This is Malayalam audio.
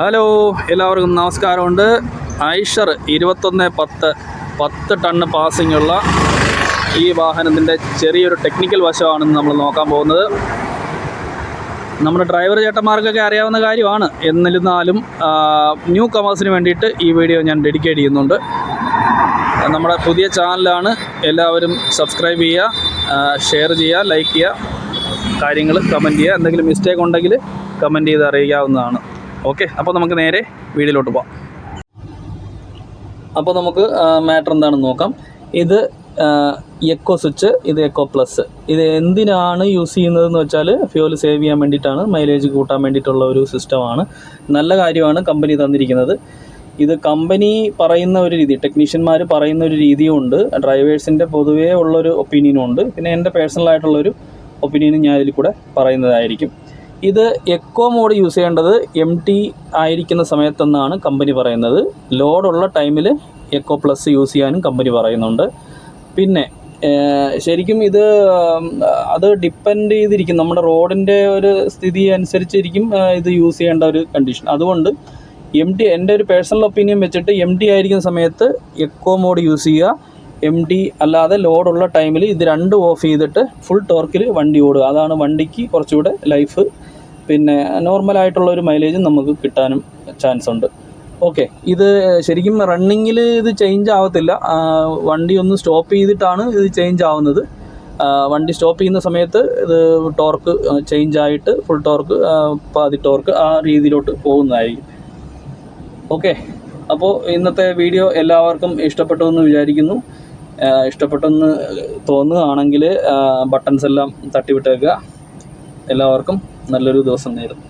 ഹലോ, എല്ലാവർക്കും നമസ്കാരമുണ്ട്. ഐഷർ 2110 ടണ്ണ് പാസിംഗ് ഉള്ള ഈ വാഹനത്തിൻ്റെ ചെറിയൊരു ടെക്നിക്കൽ വശമാണ് നമ്മൾ നോക്കാൻ പോകുന്നത്. നമ്മുടെ ഡ്രൈവർ ചേട്ടന്മാർക്കൊക്കെ അറിയാവുന്ന കാര്യമാണ്. എന്നിരുന്നാലും ന്യൂ കമേഴ്സിന് വേണ്ടിയിട്ട് ഈ വീഡിയോ ഞാൻ ഡെഡിക്കേറ്റ് ചെയ്യുന്നുണ്ട്. നമ്മുടെ പുതിയ ചാനലാണ്. എല്ലാവരും സബ്സ്ക്രൈബ് ചെയ്യുക, ഷെയർ ചെയ്യുക, ലൈക്ക് ചെയ്യുക, കാര്യങ്ങൾ കമൻറ്റ് ചെയ്യുക. എന്തെങ്കിലും മിസ്റ്റേക്ക് ഉണ്ടെങ്കിൽ കമൻറ്റ് ചെയ്ത് അറിയിക്കാവുന്നതാണ്. ഓക്കെ, അപ്പോൾ നമുക്ക് നേരെ വീഡിയോയിലോട്ട് പോകാം. അപ്പോൾ നമുക്ക് മാറ്റർ എന്താണെന്ന് നോക്കാം. ഇത് എക്കോ സ്വിച്ച്, ഇത് എക്കോ പ്ലസ്. ഇത് എന്തിനാണ് യൂസ് ചെയ്യുന്നതെന്ന് വെച്ചാൽ ഫ്യൂൽ സേവ് ചെയ്യാൻ വേണ്ടിയിട്ടാണ്, മൈലേജ് കൂട്ടാൻ വേണ്ടിയിട്ടുള്ള ഒരു സിസ്റ്റമാണ്. നല്ല കാര്യമാണ് കമ്പനി തന്നിരിക്കുന്നത്. ഇത് കമ്പനി പറയുന്ന ഒരു രീതി, ടെക്നീഷ്യന്മാർ പറയുന്ന ഒരു രീതിയുമുണ്ട്, ഡ്രൈവേഴ്സിൻ്റെ പൊതുവേ ഉള്ളൊരു ഒപ്പീനിയനും ഉണ്ട്. പിന്നെ എൻ്റെ പേഴ്സണലായിട്ടുള്ളൊരു ഒപ്പീനിയനും ഞാൻ ഇതിൽ കൂടെ പറയുന്നതായിരിക്കും. ഇത് എക്കോ മോഡ് യൂസ് ചെയ്യേണ്ടത് MT ആയിരിക്കുന്ന സമയത്തെന്നാണ് കമ്പനി പറയുന്നത്. ലോഡുള്ള ടൈമിൽ എക്കോ പ്ലസ് യൂസ് ചെയ്യാനും കമ്പനി പറയുന്നുണ്ട്. പിന്നെ ശരിക്കും അത് ഡിപ്പെൻഡ് ചെയ്തിരിക്കും, നമ്മുടെ റോഡിൻ്റെ ഒരു സ്ഥിതി അനുസരിച്ചിരിക്കും ഇത് യൂസ് ചെയ്യേണ്ട ഒരു കണ്ടീഷൻ. അതുകൊണ്ട് MT, എൻ്റെ ഒരു പേഴ്സണൽ ഒപ്പീനിയൻ വെച്ചിട്ട് MT ആയിരിക്കുന്ന സമയത്ത് എക്കോ മോഡ് യൂസ് ചെയ്യുക. MT അല്ലാതെ ലോഡുള്ള ടൈമിൽ ഇത് രണ്ടും ഓഫ് ചെയ്തിട്ട് ഫുൾ ടോർക്കിൽ വണ്ടി ഓടുക. അതാണ് വണ്ടിക്ക് കുറച്ചുകൂടെ ലൈഫ്, പിന്നെ നോർമലായിട്ടുള്ള ഒരു മൈലേജും നമുക്ക് കിട്ടാനും ചാൻസ് ഉണ്ട്. ഓക്കെ, ഇത് ശരിക്കും റണ്ണിങ്ങിൽ ഇത് ചേഞ്ച് ആവത്തില്ല. വണ്ടി ഒന്ന് സ്റ്റോപ്പ് ചെയ്തിട്ടാണ് ഇത് ചേഞ്ച് ആവുന്നത്. വണ്ടി സ്റ്റോപ്പ് ചെയ്യുന്ന സമയത്ത് ഇത് ടോർക്ക് ചേഞ്ച് ആയിട്ട് ഫുൾ ടോർക്ക്, പാതി ടോർക്ക് ആ രീതിയിലോട്ട് പോകുന്നതായിരിക്കും. ഓക്കെ, അപ്പോൾ ഇന്നത്തെ വീഡിയോ എല്ലാവർക്കും ഇഷ്ടപ്പെട്ടു എന്ന് വിചാരിക്കുന്നു. ഇഷ്ടപ്പെട്ടെന്ന് തോന്നുകയാണെങ്കിൽ ബട്ടൺസ് എല്ലാം തട്ടിവിട്ടേക്കുക. എല്ലാവർക്കും നല്ലൊരു ദിവസം നേരുന്നു.